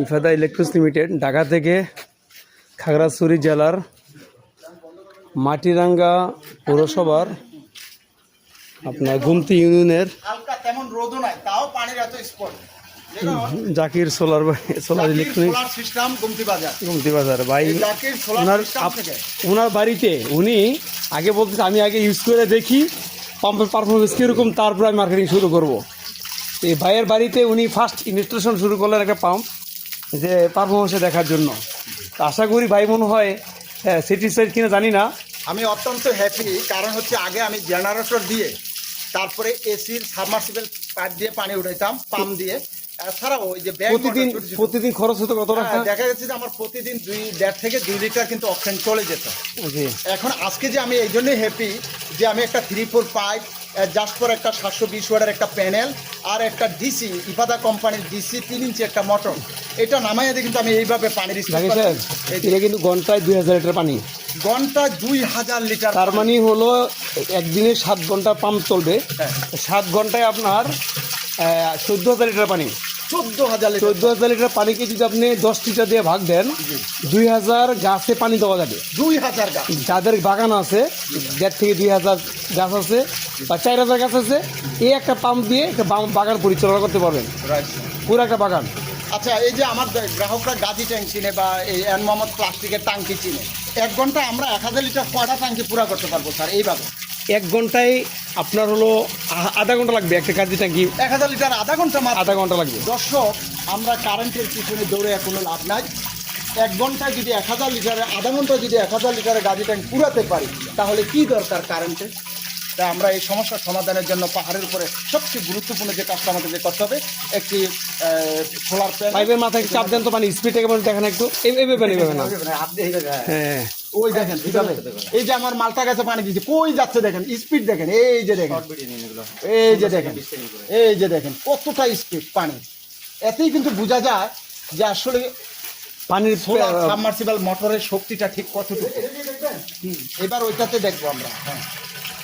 ইফাদা electrics limited, Dhaka থেকে খাগড়াছড়ি জেলার মাটিরাঙ্গা পৌরসভার আপনার গুমতি ইউনিয়নের জাকির সোলার ইলেকট্রনিক্স গুমতি বাজার ভাই। ওনার বাড়িতে উনি আগে বলতেছে আমি আগে ইউজ করে দেখি পাম্পের পারফরমেন্স কীরকম, তারপর আমি মার্কেটিং শুরু করব। এই ভাইয়ের বাড়িতে উনি ফার্স্ট ইনস্টলেশন শুরু করলেন একটা পাম্প, যে পারফরমেন্সে দেখার জন্য। আশা করি ভাই মনে হয় স্যাটিসফাইড কিনা জানি না। আমি অত্যন্ত হ্যাপি, কারণ হচ্ছে আগে আমি জেনারেটর দিয়ে তারপরে এসির সাবমার্সিবল পাইপ দিয়ে পানি উঠাইতাম পাম্প দিয়ে। এছাড়াও ওই যে প্রতিদিন খরচ হতো কত টাকা? দেখা যাচ্ছে যে আমার প্রতিদিন 1.5 থেকে 2 লিটার কিন্তু অক্সিজেন চলে যেত। এখন আজকে যে আমি এই জন্যই হ্যাপি যে আমি একটা 3-4 পাইপ জাস্ট ফর একটা 720 ওয়াটের একটা প্যানেল আর একটা ডিসি ইফাদা কোম্পানির ডিসি 3 ইঞ্চি একটা মোটর, এটা নামাইয়া দিয়ে কিন্তু আমি এইভাবে পানির এটা কিন্তু ঘন্টায় 2000 লিটার পানি, ঘন্টায় 2000 লিটার। তার মানে হলো একদিনে 7 ঘন্টা পাম্প চলবে। 7 ঘন্টায় আপনার 14,000 লিটার পানি। 14,000 লিটার পানিকে যদি আপনি 10 লিটার দিয়ে ভাগ দেন, 2000 গাছে পানি দেওয়া যাবে। 2000 গাছ, যাদের বাগান আছে 1.5 থেকে 2000 গাছ আছে বা 4000 গাছ আছে, এই একটা পাম্প দিয়ে একটা বাগান পরিচালনা করতে পারবেন, পুরো একটা বাগান। আচ্ছা, এই যে আমার গ্রাহকরা গাজি ট্যাঙ্ক চিনে বা এই এন মোহাম্মদ প্লাস্টিকের ট্যাঙ্কি চিনে, 1 ঘন্টা আমরা 1000 লিটার কয়টা ট্যাঙ্কি পুরা করতে পারবো স্যার এইভাবে? 1 ঘন্টায় আপনার হলো আধা ঘন্টা লাগবে একটা গাজি ট্যাঙ্কি। 1000 লিটার আধা ঘন্টা লাগবে। দর্শক, আমরা কারেন্টের পিছনে দৌড়ে কোনো লাভ নাই। 1 ঘন্টায় যদি 1000 লিটারে, আধা ঘন্টায় যদি 1000 লিটারের গাজি ট্যাঙ্ক পুরাতে পারি, তাহলে কি দরকার কারেন্টে? তাই আমরা এই সমস্যার সমাধানের জন্য পাহাড়ের উপরে সবচেয়ে গুরুত্বপূর্ণ যে কাজটা আমাদের করতে হবে, একটি সোলার পাইপের মাথায় চাপ দেন তো পানি স্পিড থেকে দেখেন একটু, এইভাবে না। হ্যাঁ, ওই দেখেন এই যে আমার মালটা গাছে পানি দিচ্ছে, কই যাচ্ছে দেখেন, স্পিড দেখেন, এই যে দেখেন, এই যে দেখেন কতটা স্পিড পানি। এতেই কিন্তু বোঝা যায় যে আসলে পানির সাবমার্সিবল মোটরের শক্তিটা ঠিক কতটুকু। এবার ওইটাতে দেখবো আমরা। হ্যাঁ।